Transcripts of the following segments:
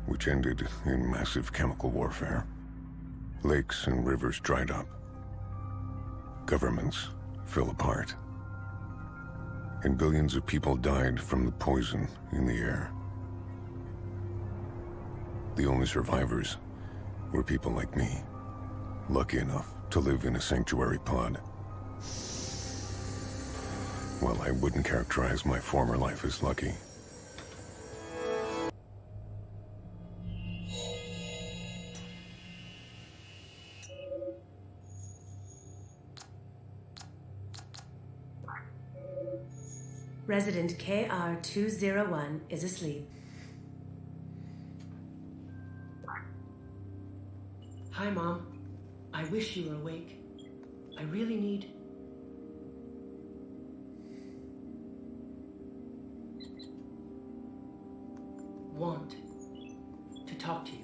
which ended in massive chemical warfare. Lakes and rivers dried up. Governments fell apart. And billions of people died from the poison in the air. The only survivors were people like me, lucky enough to live in a sanctuary pod. Well, I wouldn't characterize my former life as lucky. Resident KR-201 is asleep. Hi, Mom. I wish you were awake. I really need... want to talk to you.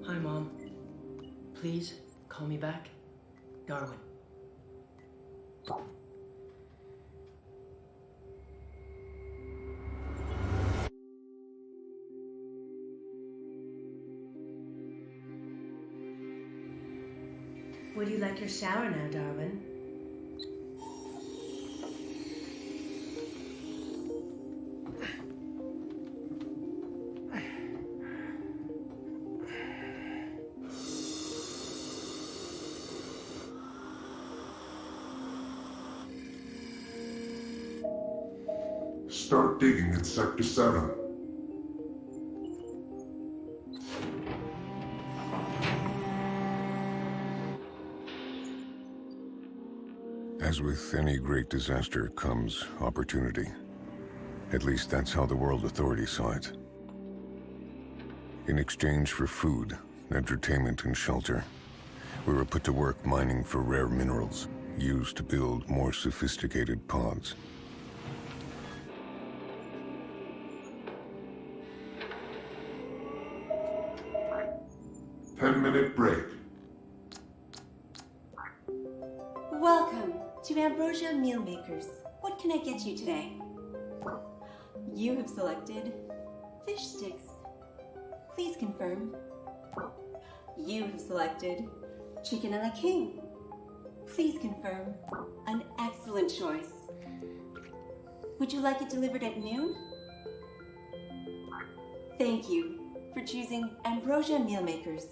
Hi, Mom. Please call me back. Darwin. Would you like your shower now, Darwin? Start digging in Sector 7. As with any great disaster comes opportunity. At least that's how the world authorities saw it. In exchange for food, entertainment, and shelter, we were put to work mining for rare minerals, used to build more sophisticated pods. Ten-minute break. Welcome to Ambrosia Meal Makers. What can I get you today? You have selected fish sticks. Please confirm. You have selected chicken a la king. Please confirm. An excellent choice. Would you like it delivered at noon? Thank you for choosing Ambrosia Meal Makers.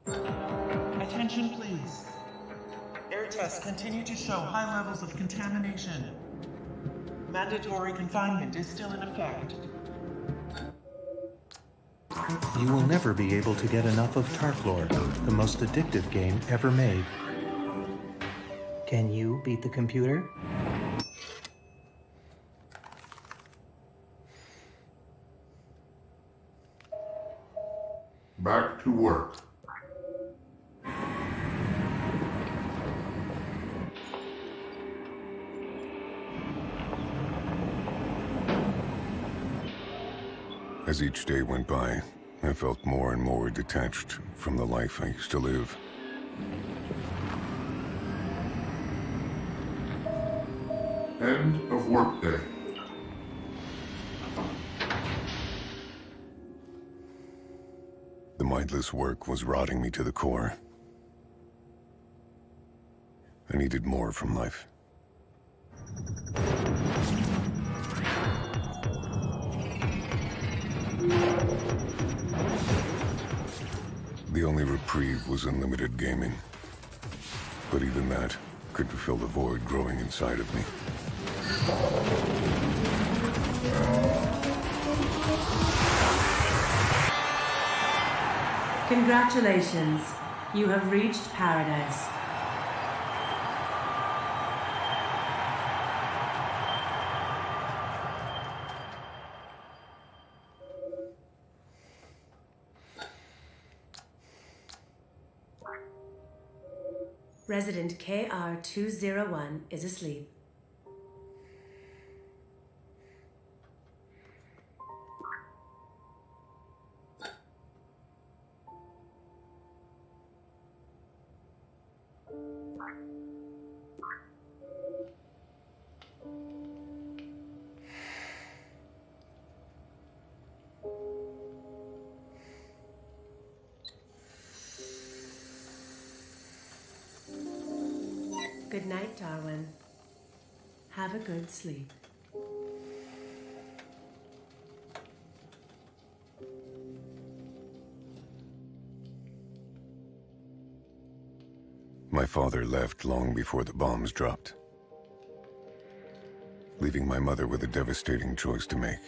Attention, please. Air tests continue to show high levels of contamination. Mandatory confinement is still in effect. You will never be able to get enough of Tarklore, the most addictive game ever made. Can you beat the computer? Back to work. As each day went by, I felt more and more detached from the life I used to live. End of workday. The mindless work was rotting me to the core. I needed more from life. The only reprieve was unlimited gaming. But even that couldn't fill the void growing inside of me. Congratulations. You have reached paradise. Resident KR-201 is asleep. Good night, Darwin. Have a good sleep. My father left long before the bombs dropped, leaving my mother with a devastating choice to make.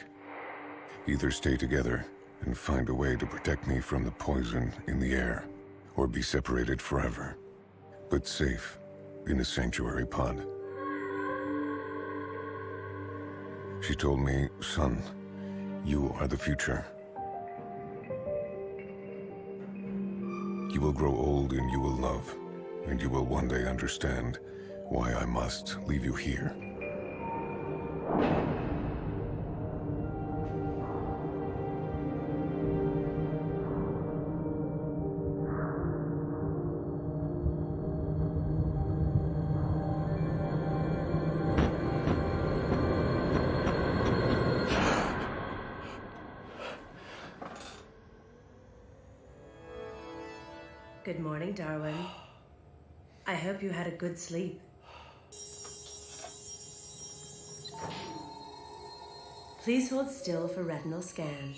Either stay together and find a way to protect me from the poison in the air, or be separated forever, but safe in a sanctuary pod. She told me, "Son, you are the future. You will grow old and you will love, and you will one day understand why I must leave you here." Good morning, Darwin. I hope you had a good sleep. Please hold still for retinal scan.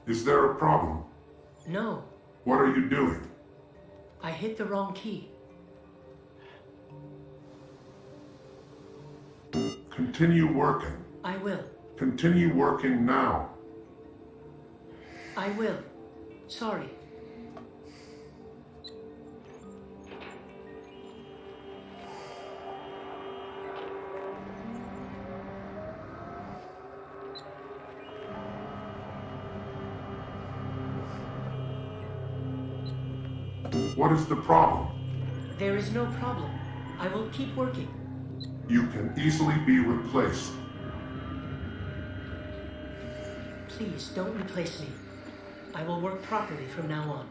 Is there a problem? No, What are you doing? I hit the wrong key. Continue working. I will. Continue working now. I will. Sorry. What is the problem? There is no problem. I will keep working. You can easily be replaced. Please, don't replace me. I will work properly from now on.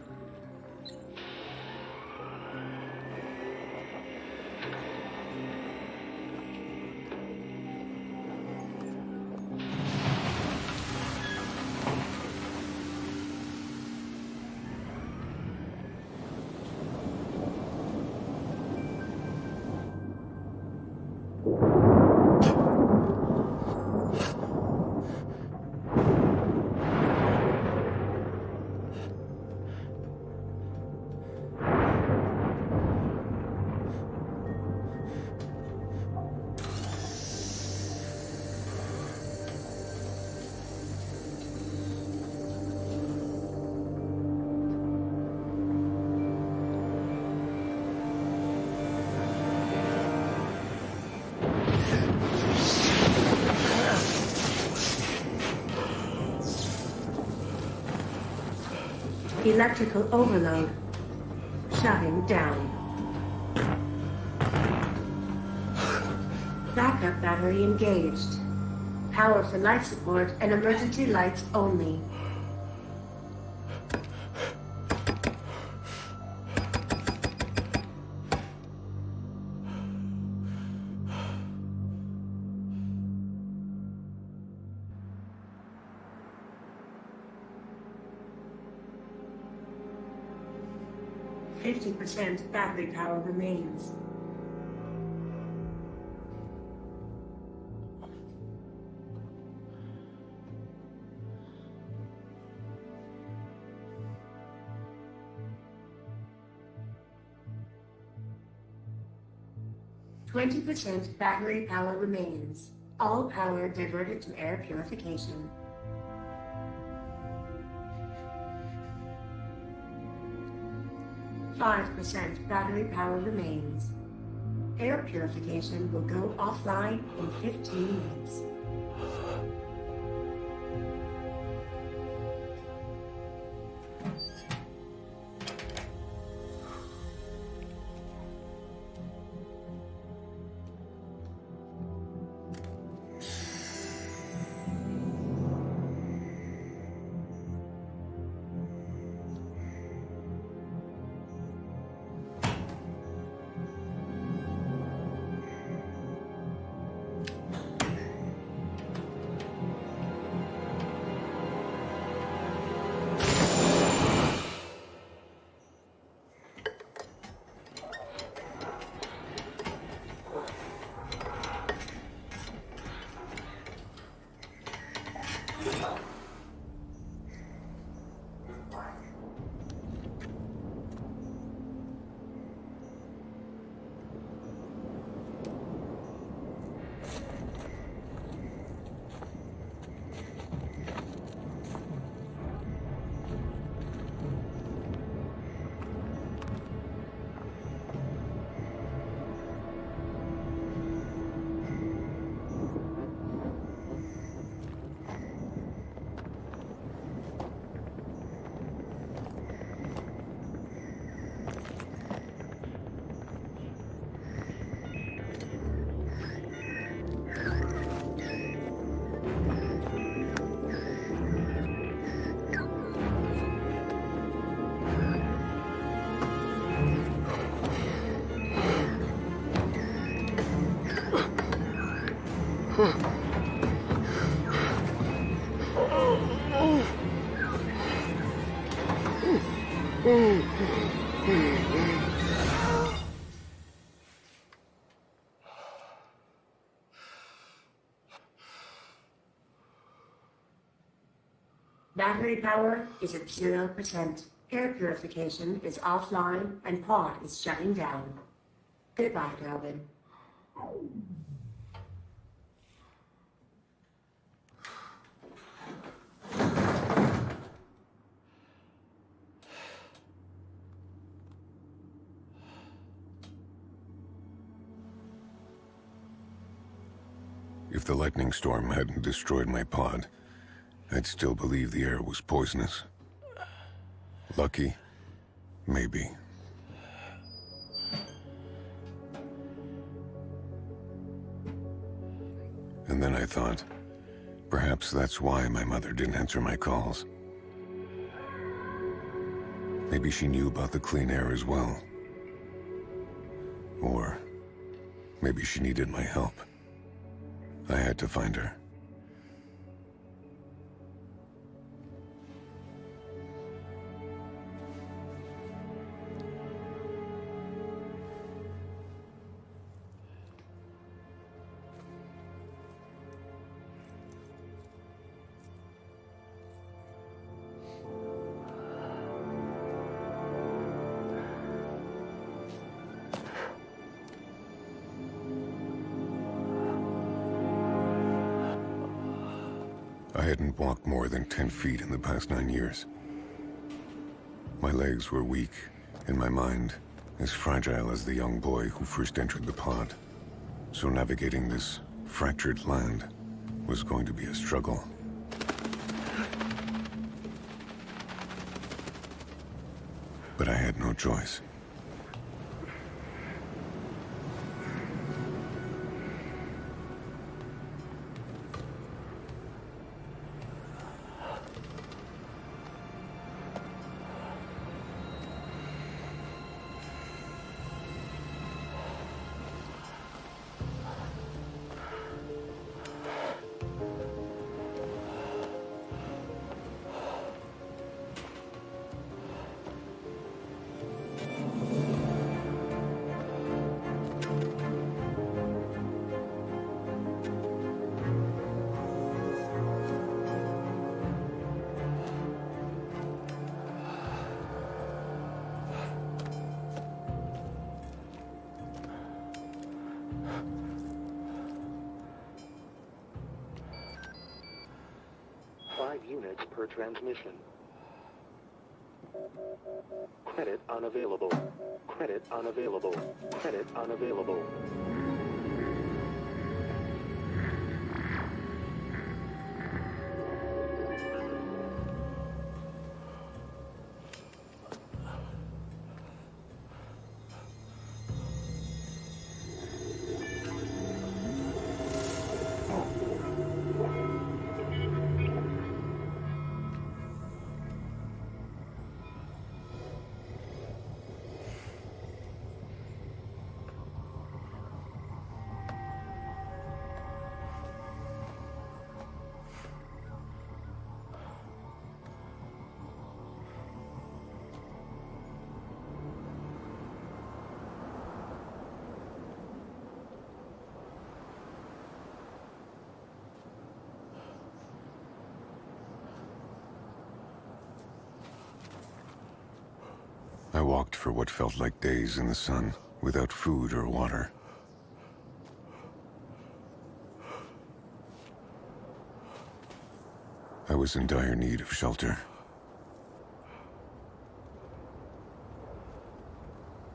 Electrical overload. Shutting down. Backup battery engaged. Power for life support and emergency lights only. %, battery power remains. 20% battery power remains. All power diverted to air purification. %, battery power remains. Air purification will go offline in 15 minutes. Battery power is at 0%. Air purification is offline and pod is shutting down. Goodbye, Calvin. If the lightning storm hadn't destroyed my pod, I'd still believe the air was poisonous. Lucky? Maybe. And then I thought, perhaps that's why my mother didn't answer my calls. Maybe she knew about the clean air as well. Or maybe she needed my help. I had to find her. I hadn't walked more than 10 feet in the past 9 years. My legs were weak, and my mind as fragile as the young boy who first entered the pod. So navigating this fractured land was going to be a struggle. But I had no choice. 5 units per transmission. Credit unavailable. Credit unavailable. Credit unavailable. I walked for what felt like days in the sun, without food or water. I was in dire need of shelter.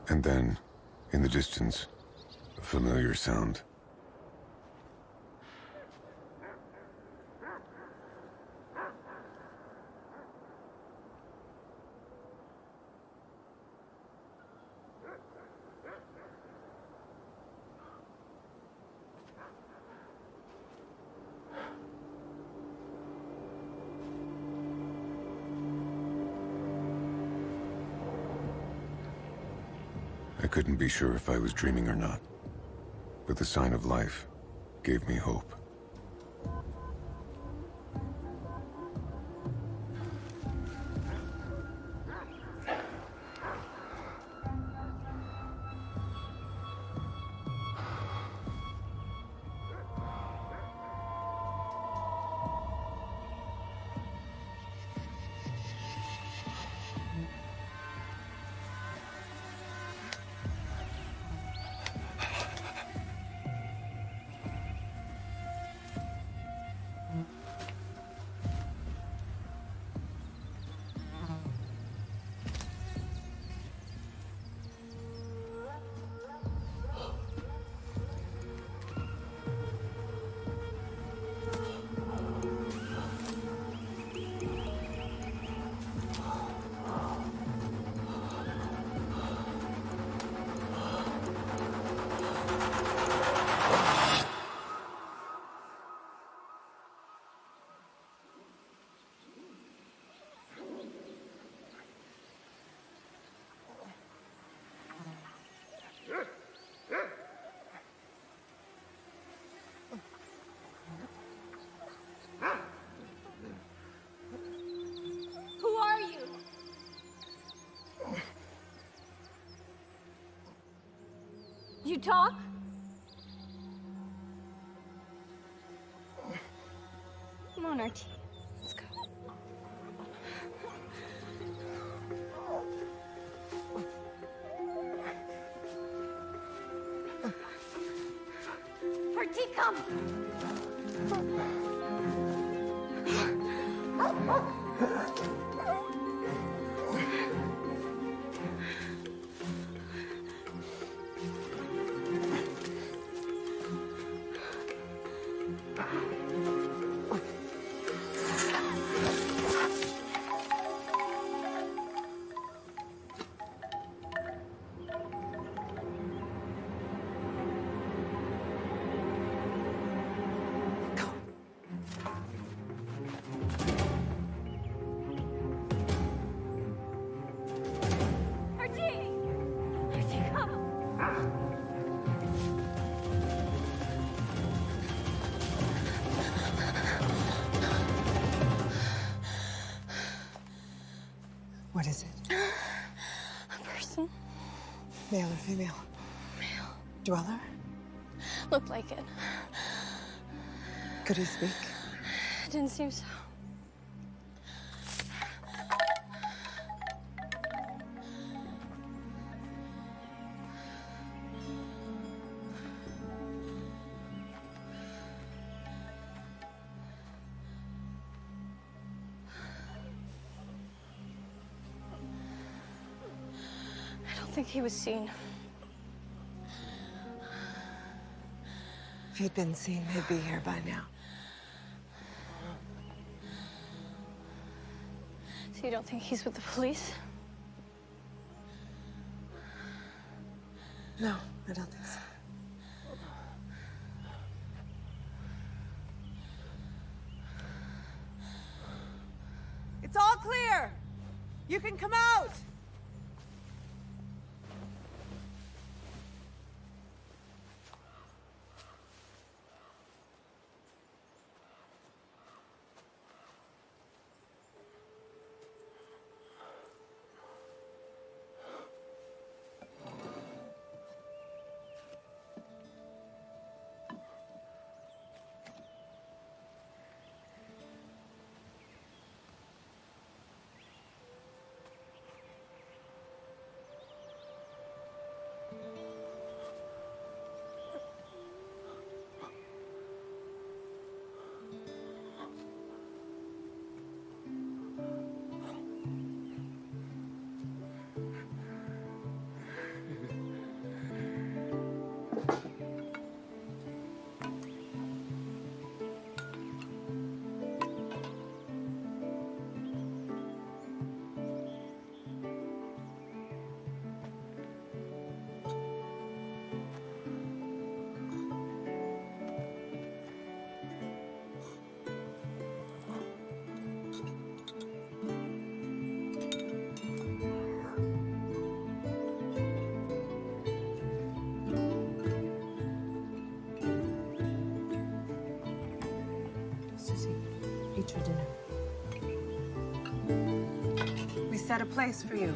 And then, in the distance, a familiar sound. I couldn't be sure if I was dreaming or not, but the sign of life gave me hope. Who are you? You talk? Come on, RT. Let's go. RT, come! What is it? A person. Male or female? Male. Dweller? Looked like it. Could he speak? Didn't seem so. think he was seen. If he'd been seen, he'd be here by now. So you don't think he's with the police? No, I don't think so. It's all clear! You can come out! Eat your dinner. We set a place for you.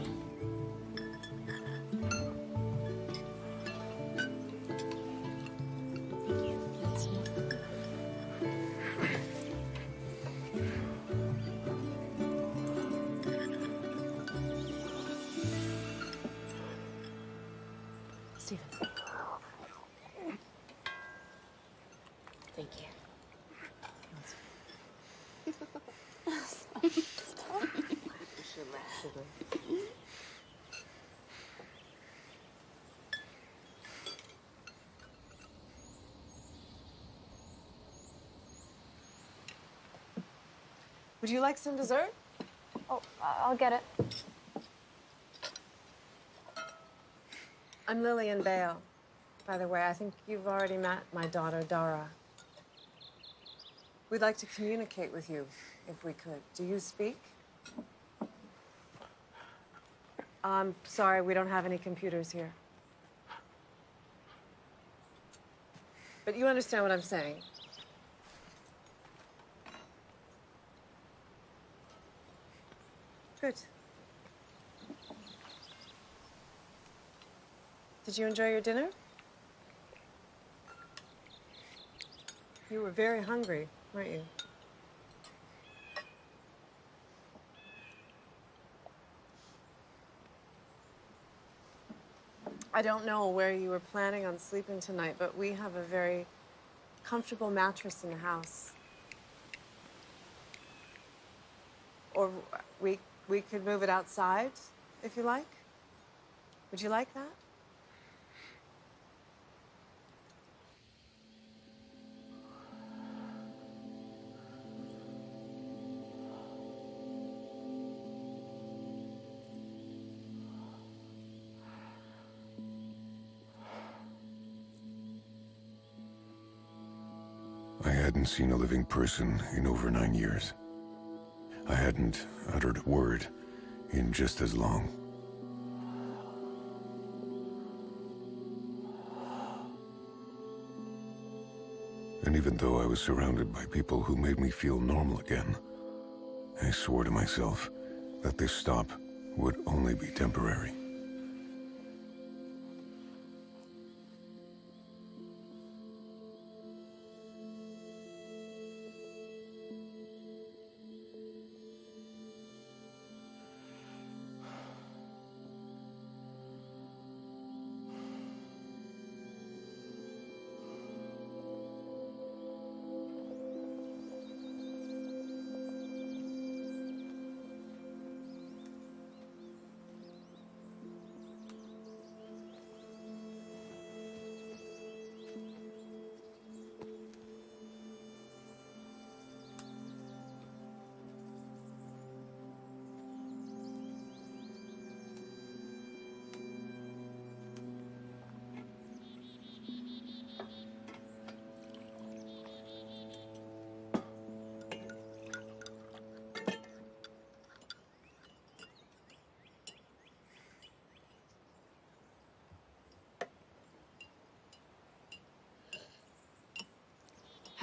Stephen. Thank you. Would you like some dessert? Oh, I'll get it. I'm Lillian Bale. By the way, I think you've already met my daughter, Dara. We'd like to communicate with you, if we could. Do you speak? I'm sorry, we don't have any computers here. But you understand what I'm saying. Good. Did you enjoy your dinner? You were very hungry, weren't you? I don't know where you were planning on sleeping tonight, but we have a very comfortable mattress in the house. Or we could move it outside, if you like. Would you like that? I hadn't seen a living person in over 9 years. I hadn't uttered a word in just as long. And even though I was surrounded by people who made me feel normal again, I swore to myself that this stop would only be temporary.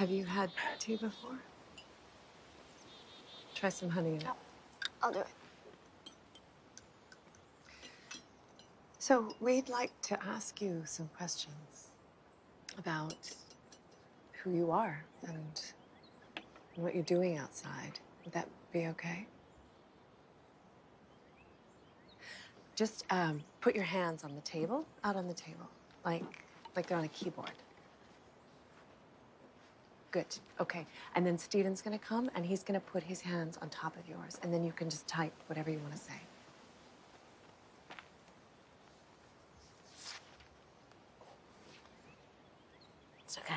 Have you had tea before? Try some honey in it. I'll do it. So we'd like to ask you some questions about who you are and what you're doing outside. Would that be okay? Just put your hands on the table, out on the table, like they're on a keyboard. Good, okay. And then Steven's gonna come and he's gonna put his hands on top of yours, and then you can just type whatever you wanna say. It's okay.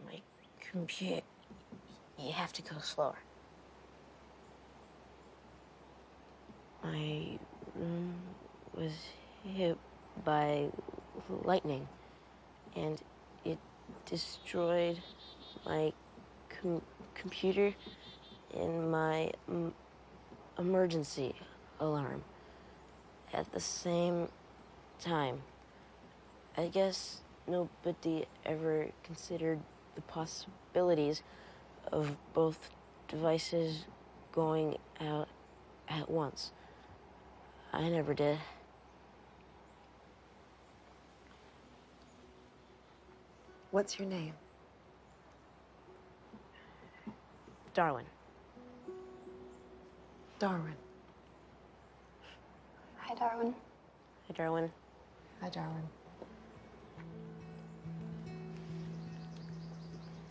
My computer. You have to go slower. My room was hit by lightning, and it destroyed my computer and my emergency alarm at the same time. I guess nobody ever considered the possibilities of both devices going out at once. I never did. What's your name? Darwin. Darwin. Hi, Darwin. Hi, Darwin. Hi, Darwin.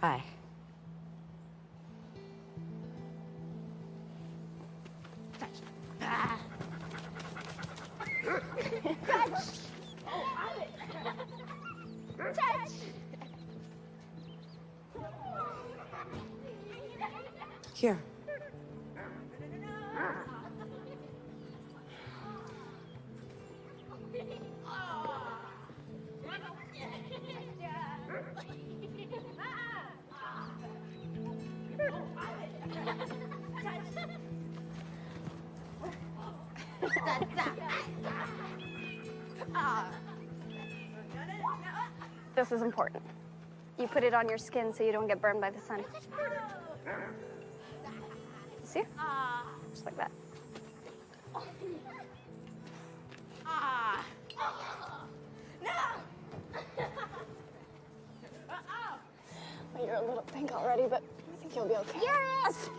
Hi. Here. This is important. You put it on your skin so you don't get burned by the sun. See? Just like that. Well, you're a little pink already, but I think you'll be okay. Yes!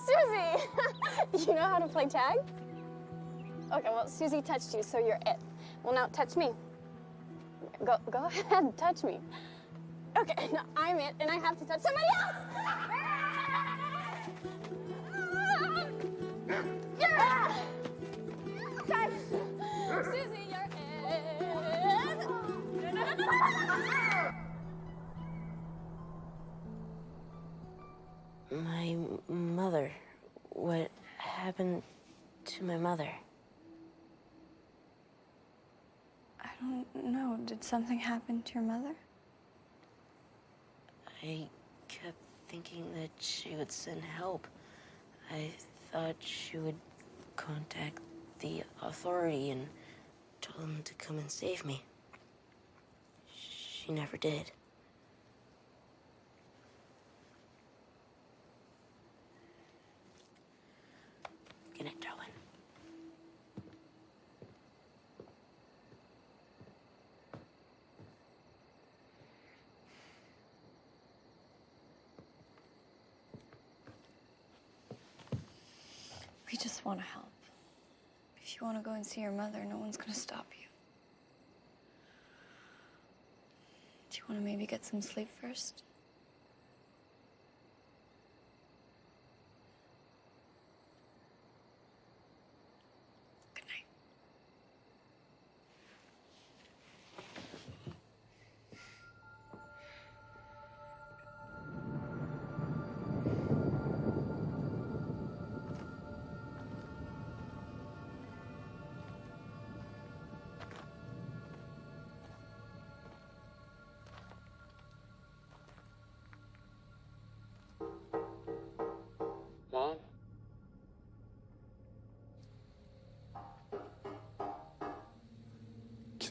Susie! You know how to play tag? Okay, well, Susie touched you, so you're it. Well, now touch me. Go ahead, touch me. Okay, now I'm it, and I have to touch somebody else! You're it! Touch! Susie, you're it! My mother. What happened to my mother? I don't know. Did something happen to your mother? I kept thinking that she would send help. I thought she would contact the authority and tell them to come and save me. She never did. Good night, Darwin. We just want to help. If you want to go and see your mother, no one's going to stop you. Do you want to maybe get some sleep first? Good night.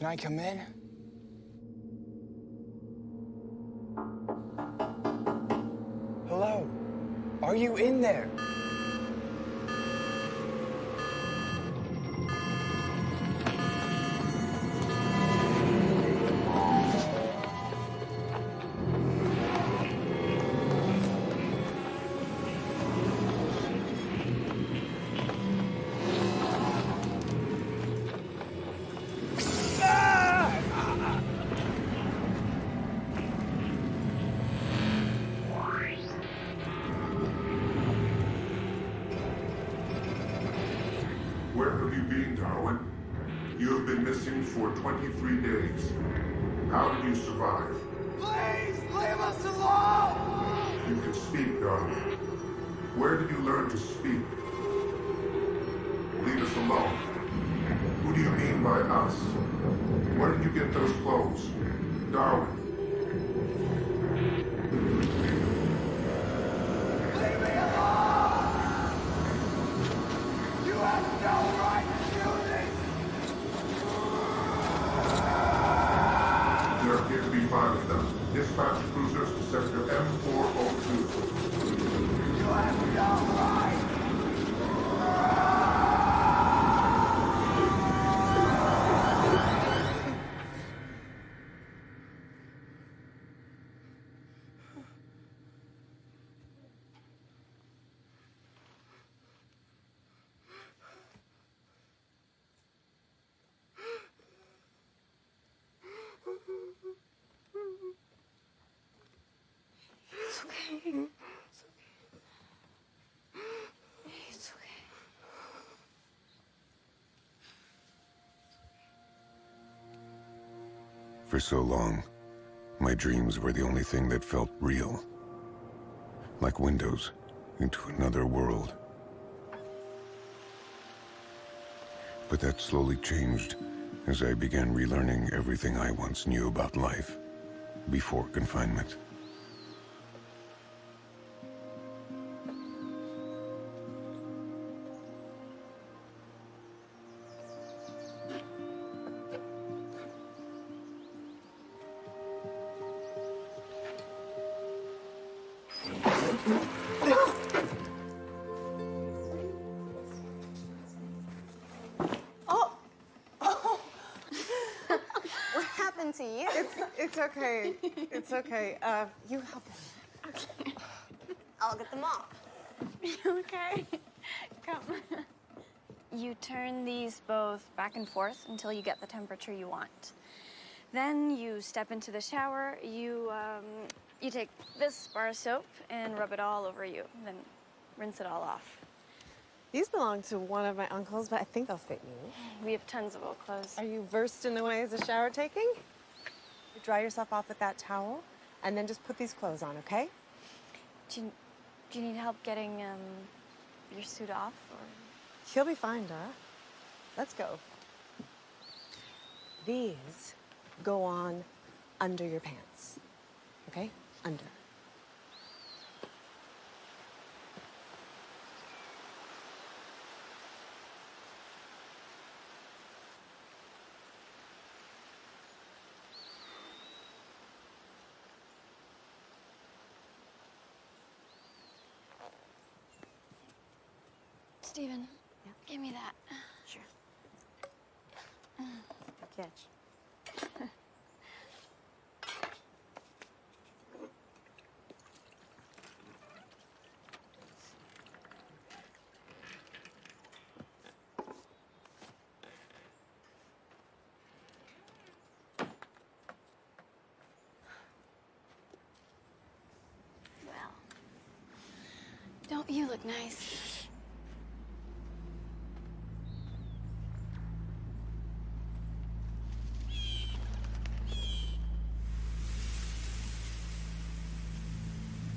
Can I come in? Hello? Are you in there? Where have you been, Darwin? You have been missing for 23 days. How did you survive? Please, leave us alone! You can speak, Darwin. Where did you learn to speak? Leave us alone. Who do you mean by us? Where did you get those clothes? Darwin. Leave me alone! You have no right to do this! There appear to be 5 of them. Dispatch cruisers to sector M402. You have no right! It's okay. It's okay. It's okay. For so long, my dreams were the only thing that felt real. Like windows into another world. But that slowly changed as I began relearning everything I once knew about life before confinement. What happened to you? It's okay. It's okay. You help him. Okay. I'll get them off. Okay. Come. You turn these both back and forth until you get the temperature you want. Then you step into the shower. You take this bar of soap and rub it all over you. Then rinse it all off. These belong to one of my uncles, but I think they'll fit you. We have tons of old clothes. Are you versed in the ways of shower taking? You dry yourself off with that towel, and then just put these clothes on, okay? Do you need help getting your suit off, or? He'll be fine, Dara. Let's go. These go on under your pants, okay? Under. Steven, give me that. Sure. Good catch. Well, don't you look nice?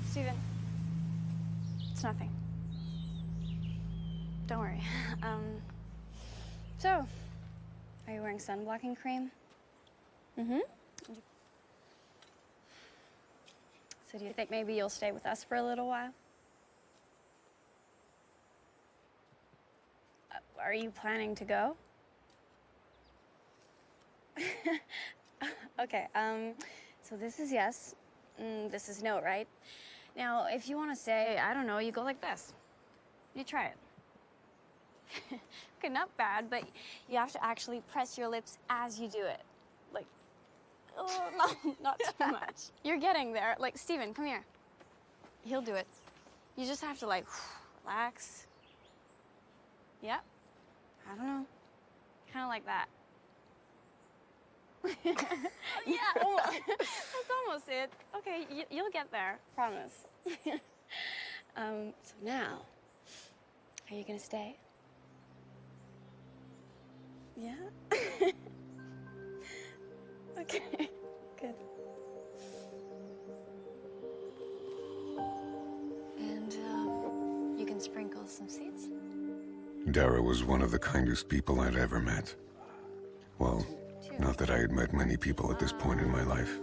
Steven, it's nothing. Don't worry. So, are you wearing sunblocking cream? Mm-hmm. So do you think maybe you'll stay with us for a little while? Are you planning to go? Okay, so this is yes, this is no, right? Now, if you want to say, I don't know, you go like this. You try it. Okay, not bad, but you have to actually press your lips as you do it. Like, oh, not too much. You're getting there. Like, Steven, come here. He'll do it. You just have to, like, relax. Yep. I don't know. Kind of like that. Yeah, that's almost it. Okay, you'll get there, promise. So now, are you gonna stay? Yeah? Okay, good. And, you can sprinkle some seeds? Dara was one of the kindest people I'd ever met. Well, not that I had met many people at this point in my life.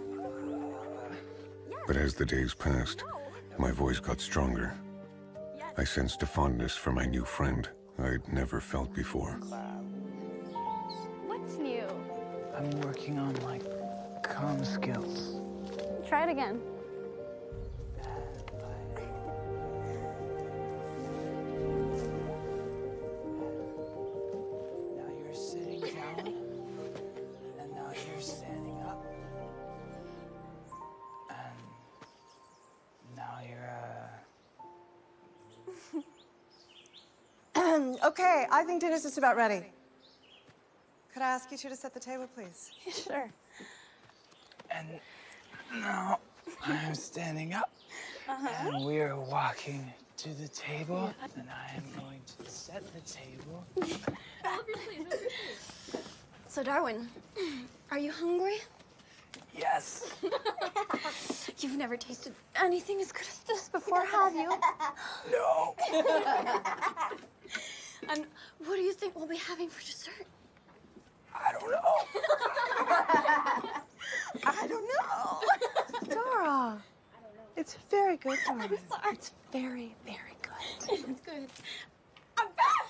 But as the days passed, my voice got stronger. I sensed a fondness for my new friend I'd never felt before. What's new? I'm working on my comm skills. Try it again. Now you're sitting down, and now you're standing up. And now you're, Okay, I think dinner's just about ready. Could I ask you two to set the table, please? Sure. And now I'm standing up, and we're walking to the table, and I am going to set the table. So, Darwin, are you hungry? Yes. You've never tasted anything as good as this before, have you? No. And what do you think we'll be having for dessert? I don't know. I don't know. Dara. It's very good, Dara. I'm sorry. It's very, very good. It's good. I'm back!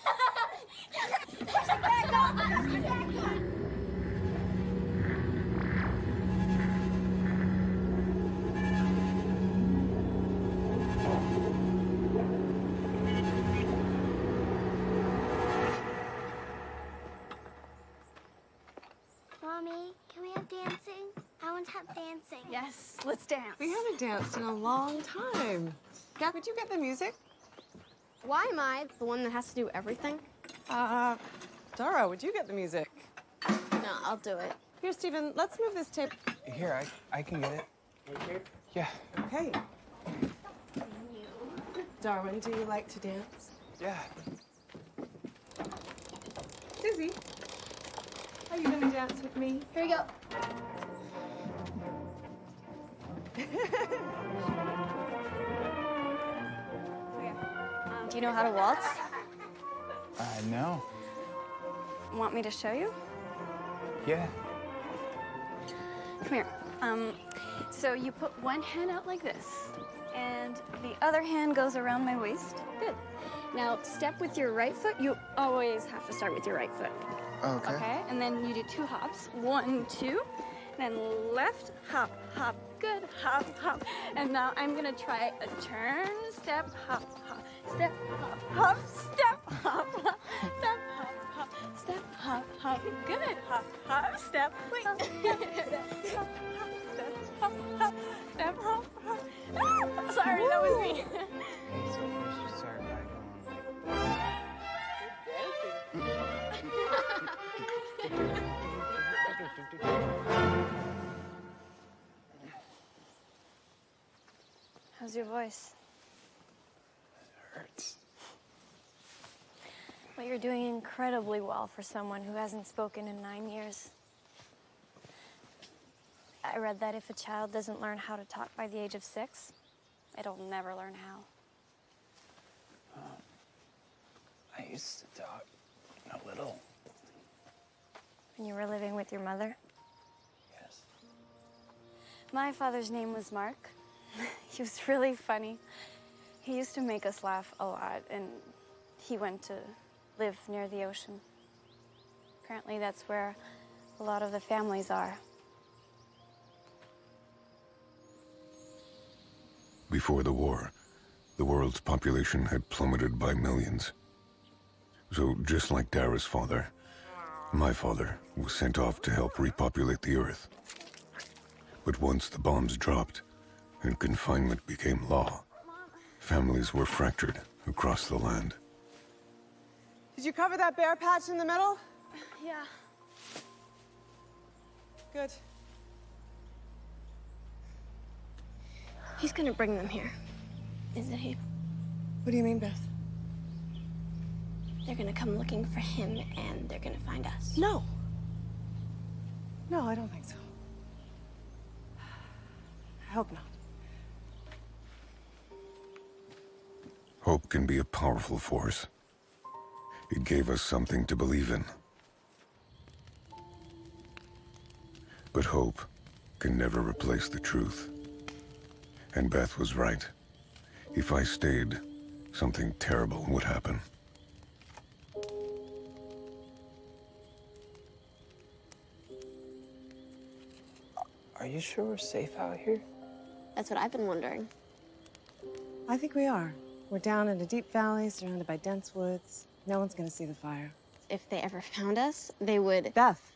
Mommy, can we have dancing? I want to have dancing. Yes, let's dance. We haven't danced in a long time. Gab, would you get the music? Why am I the one that has to do everything? Dara, would you get the music? No, I'll do it. Here, Steven, let's move this tape. Here, I can get it. Yeah. Okay. Darwin, do you like to dance? Yeah. Susie, are you gonna dance with me? Here we go. Do you know how to waltz? No. Want me to show you? Yeah. Come here. So you put one hand out like this, and the other hand goes around my waist. Good. Now step with your right foot. You always have to start with your right foot. Okay. Okay, and then you do 2 hops. 1, 2, then left, hop, hop. Good, hop, hop. And now I'm gonna try a turn, step, hop, hop, step, hop, hop, step, hop, hop, step, hop, hop, step, hop, hop. Good, hop, hop, step, hop, step, hop, hop, step, hop, hop, step, hop, hop. Ah, sorry, that was me. So first you start by going How's your voice? It hurts. Well, you're doing incredibly well for someone who hasn't spoken in 9 years. I read that if a child doesn't learn how to talk by the age of 6, it'll never learn how. I used to talk a little. When you were living with your mother? Yes. My father's name was Mark. He was really funny. He used to make us laugh a lot, and he went to live near the ocean. Apparently that's where a lot of the families are. before the war, the world's population had plummeted by millions. So just like Dara's father, my father was sent off to help repopulate the Earth. But once the bombs dropped and confinement became law, families were fractured across the land. Did you cover that bare patch in the middle? Yeah. Good. He's gonna bring them here, isn't he? What do you mean, Beth? They're gonna come looking for him, and they're gonna find us. No. No, I don't think so. I hope not. Hope can be a powerful force. It gave us something to believe in. But hope can never replace the truth. And Beth was right. If I stayed, something terrible would happen. Are you sure we're safe out here? That's what I've been wondering. I think we are. We're down in a deep valley, surrounded by dense woods. No one's gonna see the fire. If they ever found us, they would... Beth!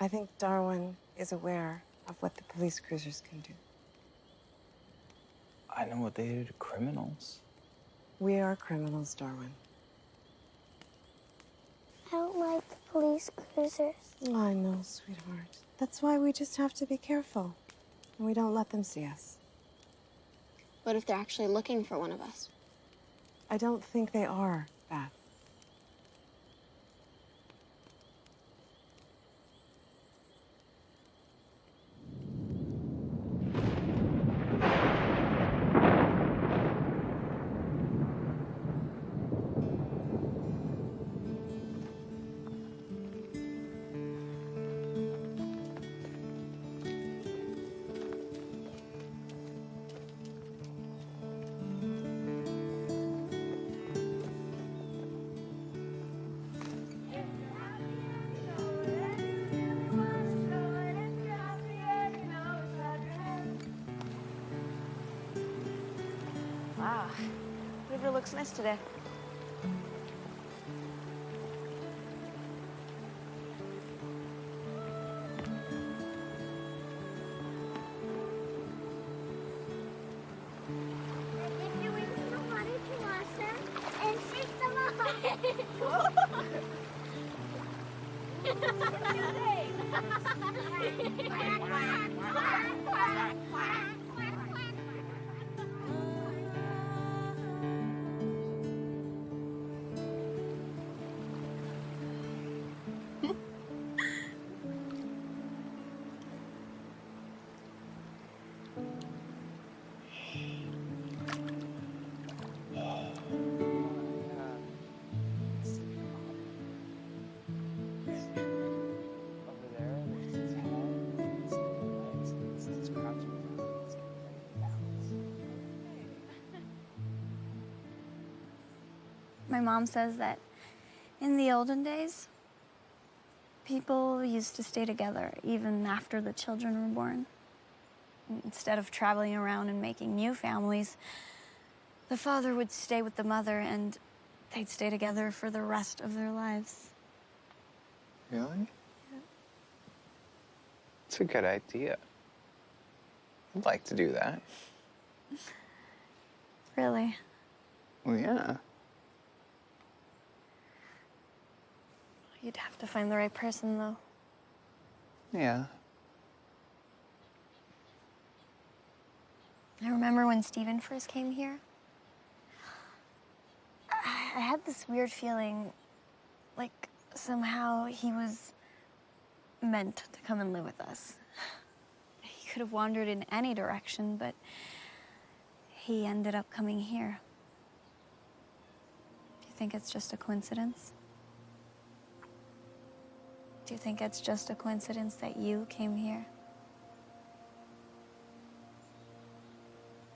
I think Darwin is aware of what the police cruisers can do. I know what they do to criminals. We are criminals, Darwin. I don't like the police cruisers. I know, sweetheart. That's why we just have to be careful. And we don't let them see us. What if they're actually looking for one of us? I don't think they are, Beth. Wow. River looks nice today. They're doing some honey to us and shake them off. My mom says that in the olden days, people used to stay together even after the children were born. Instead of traveling around and making new families, the father would stay with the mother and they'd stay together for the rest of their lives. Really? Yeah. It's a good idea. I'd like to do that. Really? Well, yeah. You'd have to find the right person, though. Yeah. I remember when Stephen first came here. I had this weird feeling like somehow he was meant to come and live with us. He could have wandered in any direction, but he ended up coming here. Do you think it's just a coincidence? Do you think it's just a coincidence that you came here?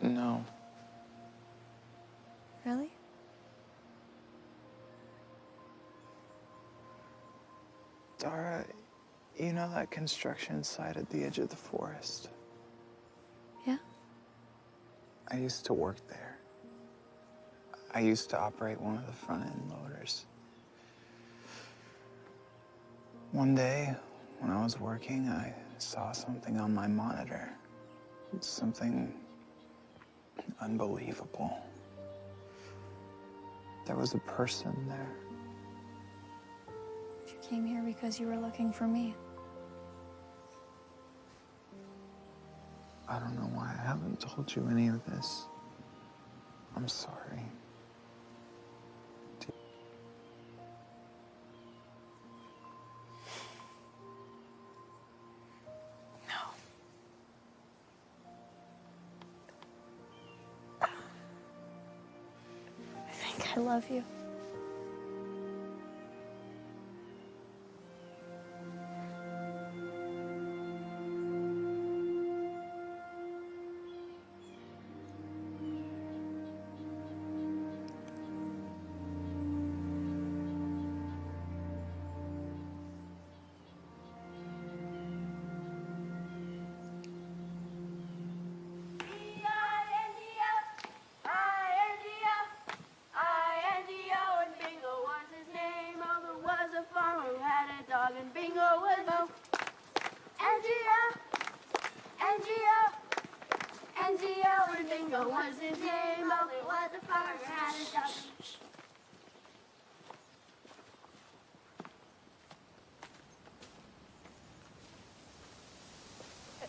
No. Really? Dara, you know that construction site at the edge of the forest? Yeah? I used to work there. I used to operate one of the front-end loaders. One day, when I was working, I saw something on my monitor. Something unbelievable. There was a person there. You came here because you were looking for me. I don't know why I haven't told you any of this. I'm sorry. I think I love you.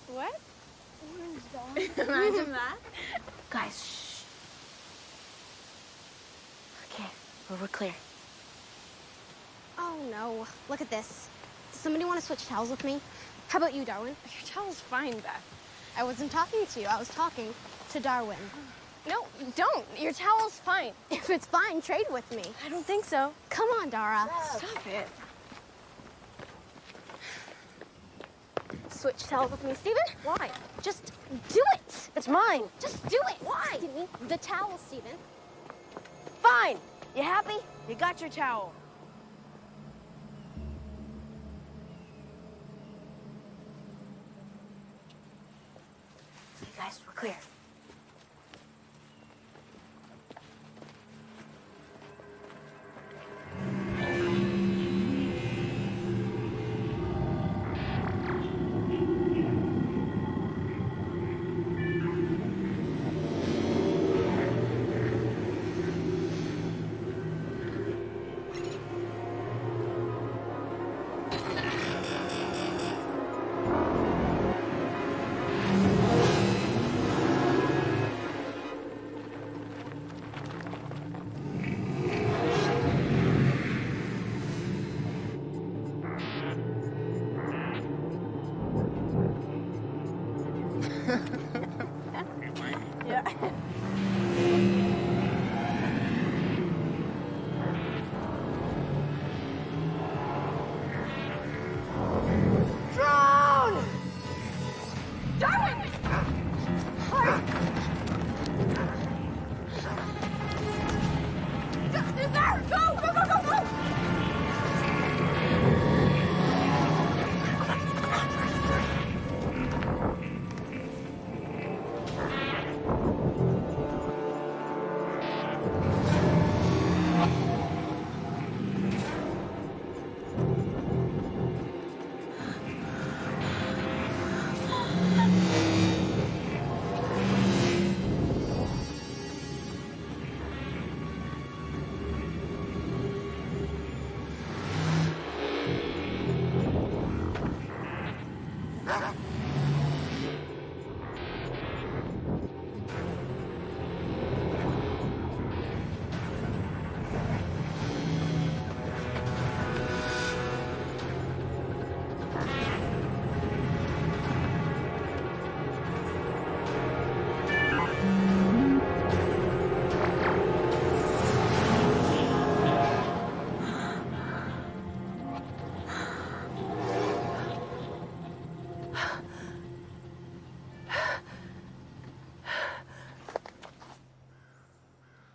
What? Imagine that. Guys, shh. Okay, we're clear. Oh no, look at this. Does somebody want to switch towels with me? How about you, Darwin? Your towel's fine, Beth. I wasn't talking to you, I was talking to Darwin. No, don't. Your towel's fine. If it's fine, trade with me. I don't think so. Come on, Dara. Stop it. Switch towels with me, Steven. Why? Just do it. It's mine. Just do it. Why? Give me the towel, Steven. Fine. You happy? You got your towel. Okay, guys, we're clear.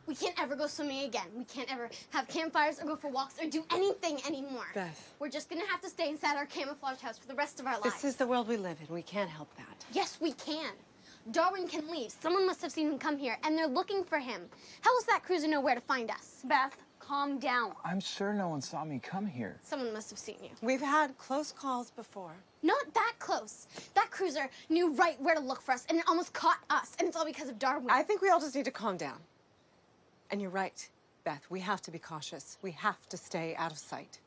We can't ever go swimming again. We can't ever have campfires or go for walks or do anything anymore. Beth. We're just gonna have to stay inside our camouflage house for the rest of our lives. This is the world we live in. We can't help that. Yes, we can. Darwin can leave. Someone must have seen him come here, and they're looking for him. How does that cruiser know where to find us? Beth, calm down. I'm sure no one saw me come here. Someone must have seen you. We've had close calls before. Not that close. That cruiser knew right where to look for us, and it almost caught us, and it's all because of Darwin. I think we all just need to calm down. And you're right, Beth. We have to be cautious. We have to stay out of sight.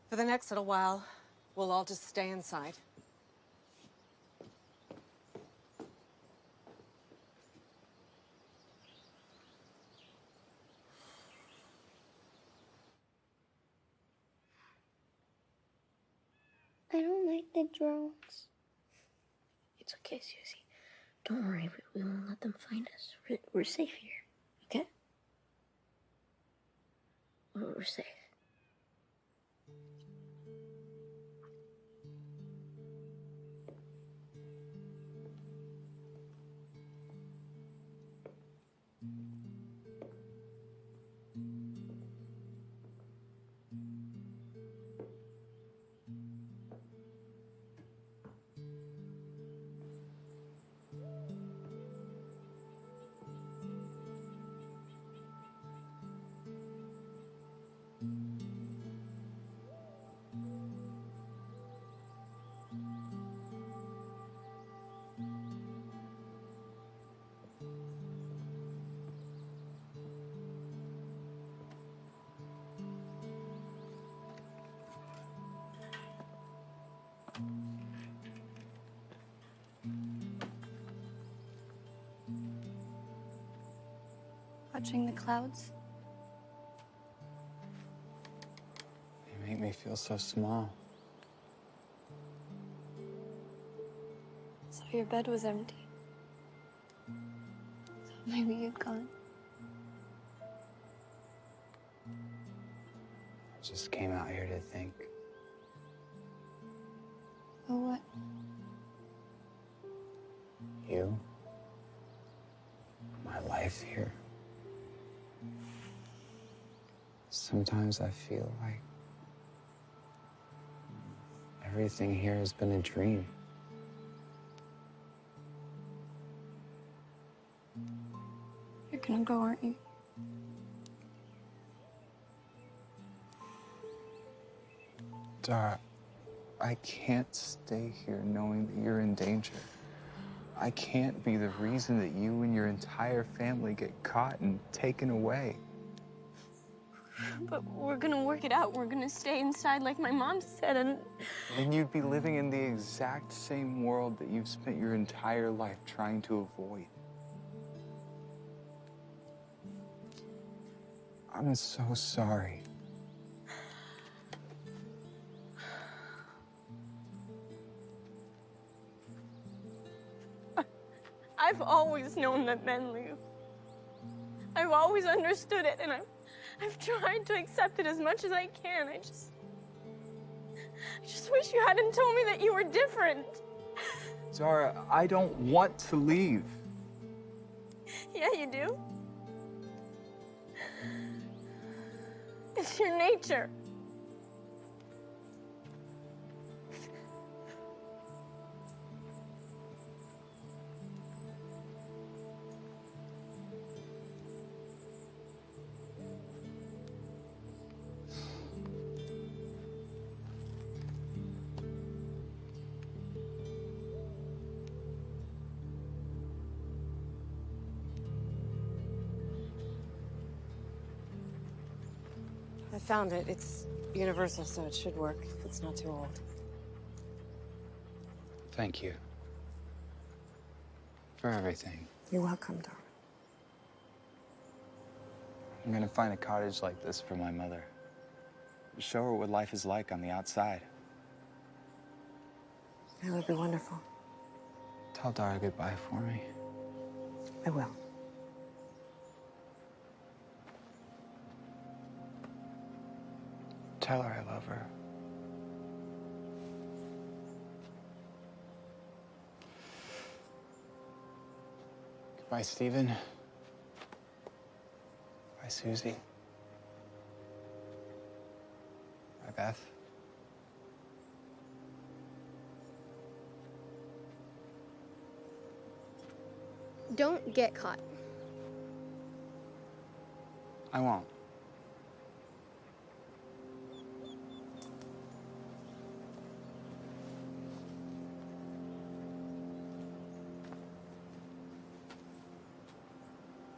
For the next little while, we'll all just stay inside. I don't like the drones. It's okay, Susie. Don't worry, we won't let them find us. We're safe here, okay? We're safe. Watching the clouds. They make me feel so small. So your bed was empty. So maybe you'd gone. I just came out here to think. Oh, what? You. My life here. Sometimes I feel like everything here has been a dream. You're gonna go, aren't you? Dara, I can't stay here knowing that you're in danger. I can't be the reason that you and your entire family get caught and taken away. But we're gonna work it out. We're gonna stay inside like my mom said, and... Then you'd be living in the exact same world that you've spent your entire life trying to avoid. I'm so sorry. I've always known that men leave. I've always understood it, and I've tried to accept it as much as I can. I just wish you hadn't told me that you were different. Zara, I don't want to leave. Yeah, you do. It's your nature. I found it. It's universal, so it should work. It's not too old. Thank you. For everything. You're welcome, darling. I'm gonna find a cottage like this for my mother. Show her what life is like on the outside. That would be wonderful. Tell Dara goodbye for me. I will. Tell her I love her. Goodbye, Stephen. Bye, Susie. Bye, Beth. Don't get caught. I won't.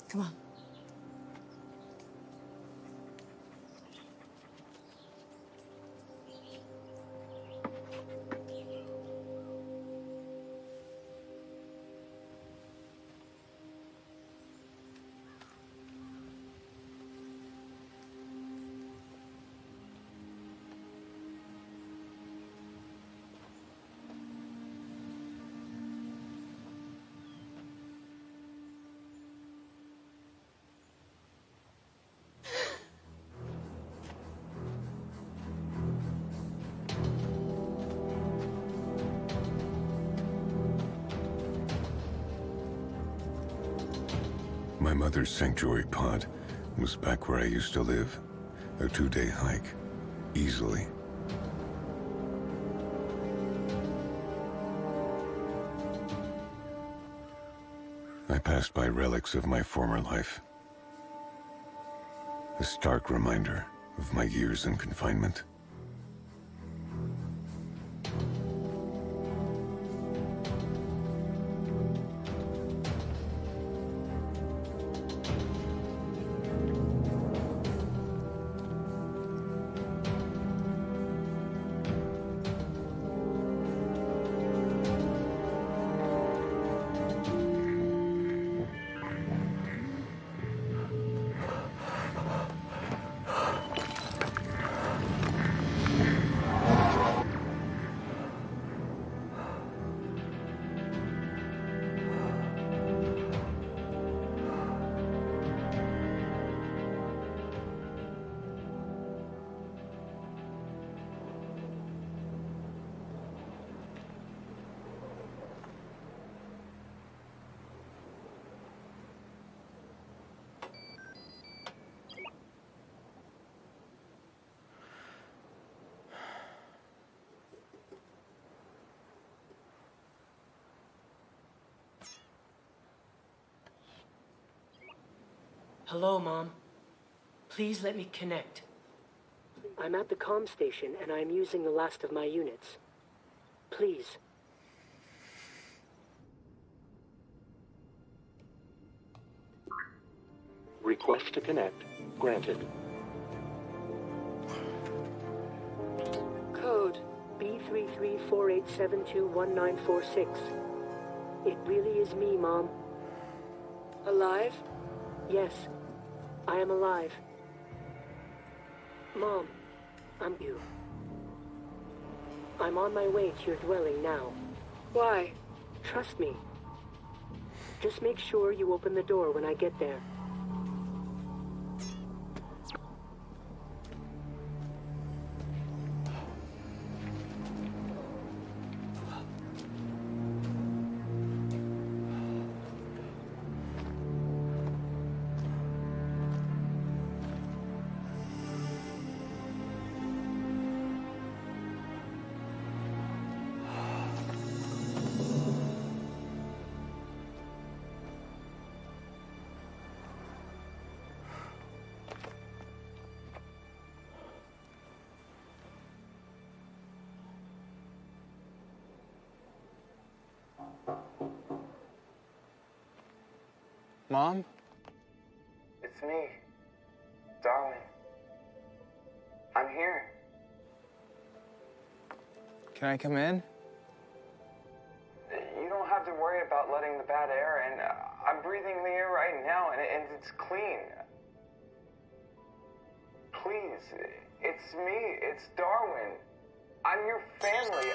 Come on. My mother's sanctuary pod was back where I used to live. A 2-day hike. Easily. I passed by relics of my former life. A stark reminder of my years in confinement. Hello, Mom. Please let me connect. I'm at the comm station, and I'm using the last of my units. Please. Request to connect granted. Code B3348721946. It really is me, Mom. Alive? Yes, I am alive. Mom, I'm you. I'm on my way to your dwelling now. Why? Trust me. Just make sure you open the door when I get there. Mom? It's me, Darwin. I'm here. Can I come in? You don't have to worry about letting the bad air in. I'm breathing the air right now, and it's clean. Please, it's me. It's Darwin. I'm your family.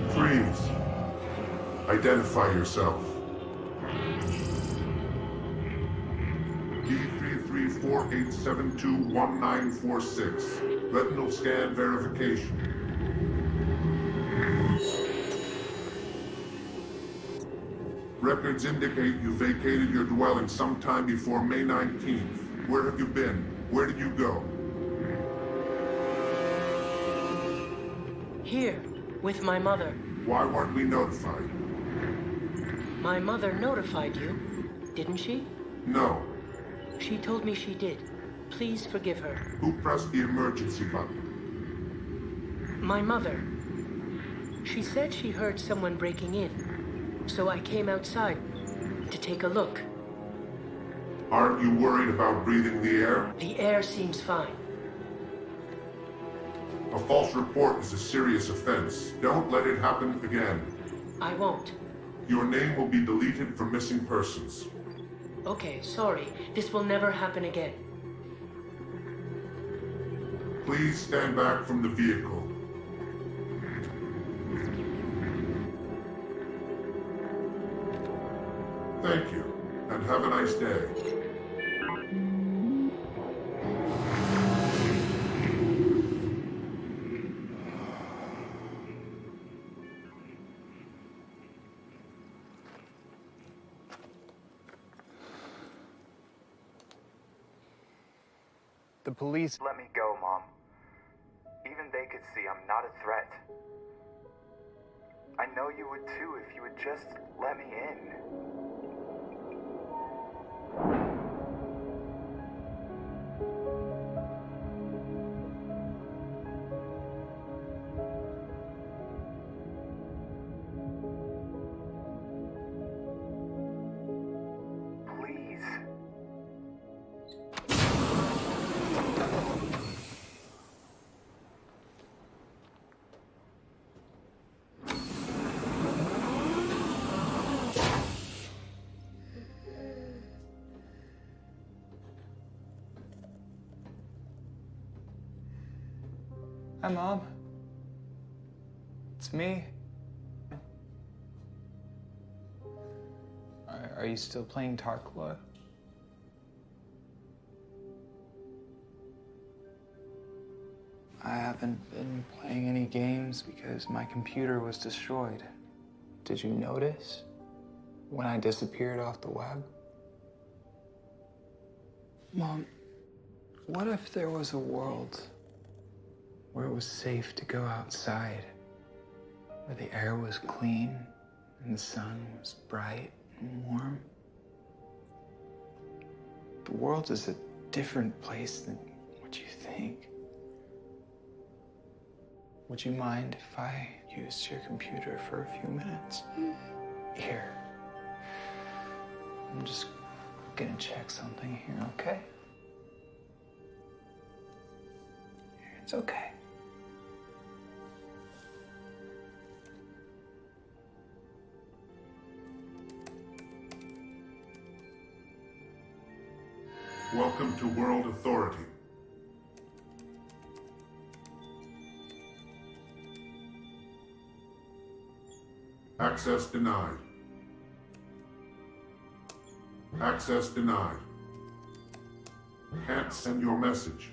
Freeze. Identify yourself. D3348721946. Retinal scan verification. Records indicate you vacated your dwelling sometime before May 19th. Where have you been? Where did you go? Here, with my mother. Why weren't we notified? My mother notified you, didn't she? No. She told me she did. Please forgive her. Who pressed the emergency button? My mother. She said she heard someone breaking in, so I came outside to take a look. Aren't you worried about breathing the air? The air seems fine. A false report is a serious offense. Don't let it happen again. I won't. Your name will be deleted from missing persons. Okay, sorry. This will never happen again. Please stand back from the vehicle. Thank you, and have a nice day. The police... Let me go, Mom. Even they could see I'm not a threat. I know you would too if you would just let me in. Hi, Mom. It's me. Are you still playing Tarkwa? I haven't been playing any games because my computer was destroyed. Did you notice when I disappeared off the web? Mom, what if there was a world where it was safe to go outside, where the air was clean and the sun was bright and warm? The world is a different place than what you think. Would you mind if I used your computer for a few minutes? Here. I'm just gonna check something here, okay? It's okay. Welcome to World Authority. Access denied. Access denied. Can't send your message.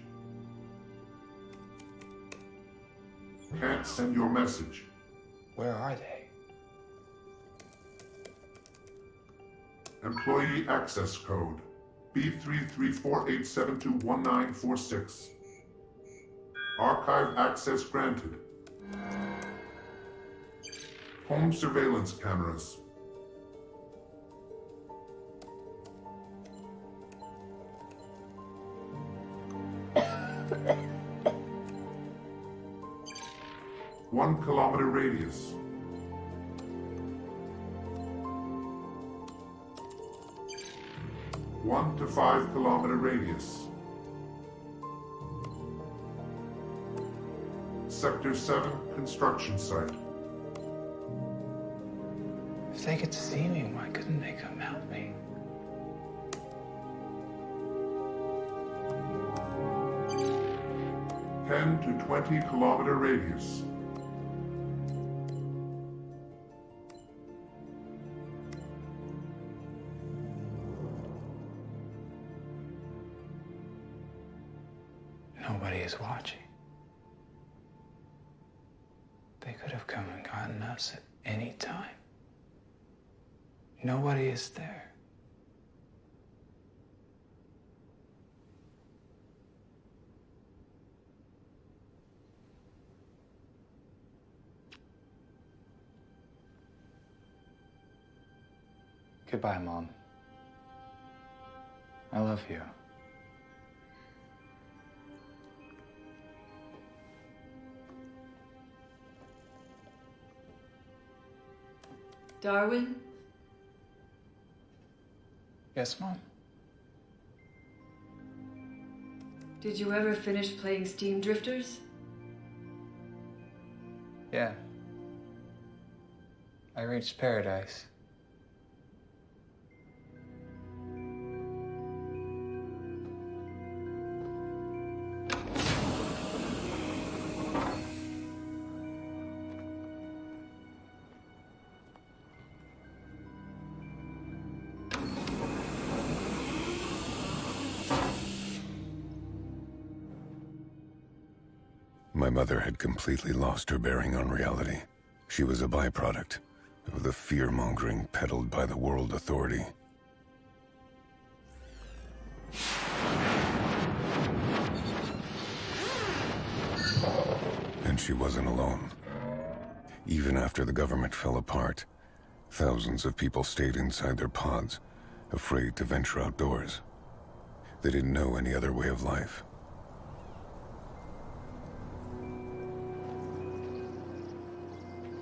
Can't send your message. Where are they? Employee access code. B334872196. Archive access granted. Home surveillance cameras. One kilometer radius. One to 5 kilometer radius. Sector 7 construction site. If they could see me, why couldn't they come help me? Ten to 20 kilometer radius. Nobody is watching. They could have come and gotten us at any time. Nobody is there. Goodbye, Mom. I love you. Darwin? Yes, Mom? Did you ever finish playing Steam Drifters? Yeah. I reached paradise. My mother had completely lost her bearing on reality. She was a byproduct of the fear-mongering peddled by the World Authority. And she wasn't alone. Even after the government fell apart, thousands of people stayed inside their pods, afraid to venture outdoors. They didn't know any other way of life.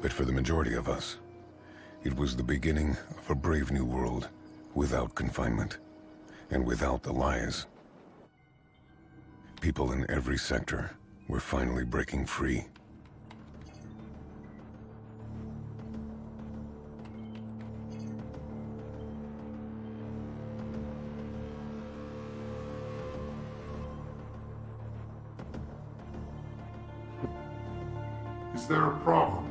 But for the majority of us, it was the beginning of a brave new world without confinement and without the lies. People in every sector were finally breaking free. Is there a problem?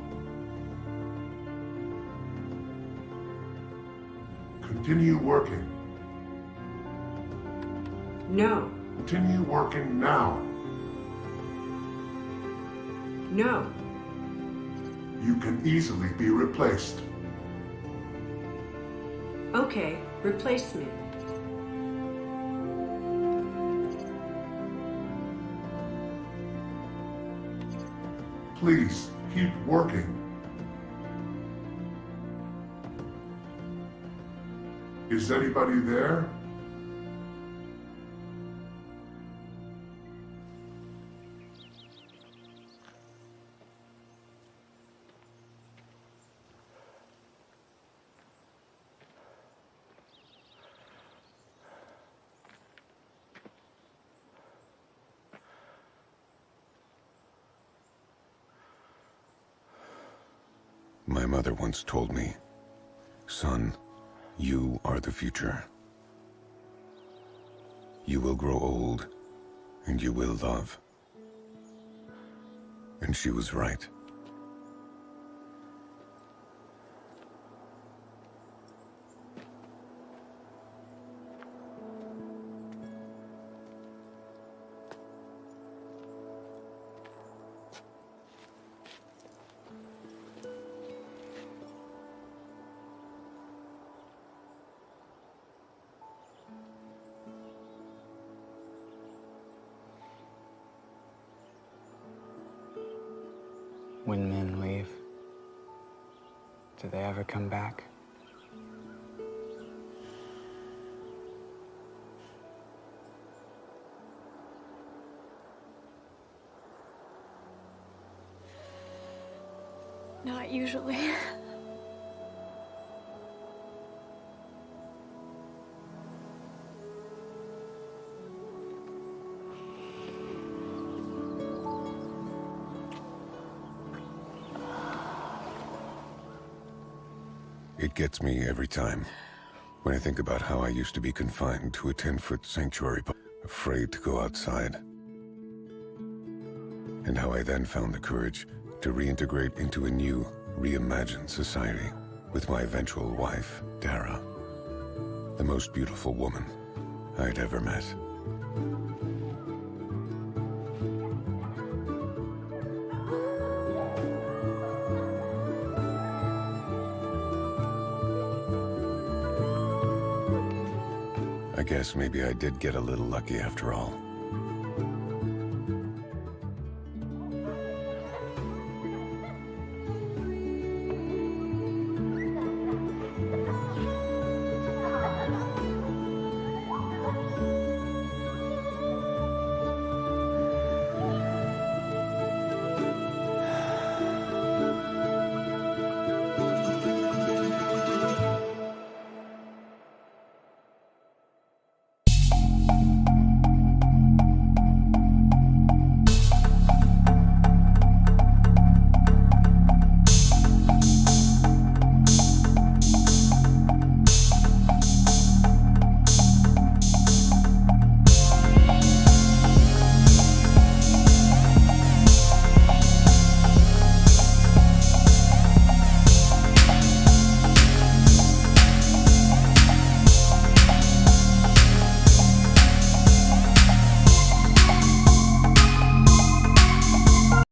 Continue working. No. Continue working now. No. You can easily be replaced. Okay, replace me. Please, keep working. Is anybody there? My mother once told me, "Son, you are the future. You will grow old, and you will love." And she was right. When men leave, do they ever come back? Not usually. It gets me every time when I think about how I used to be confined to a 10-foot sanctuary, afraid to go outside. And how I then found the courage to reintegrate into a new, reimagined society with my eventual wife, Dara, the most beautiful woman I'd ever met. guess maybe I did get a little lucky after all.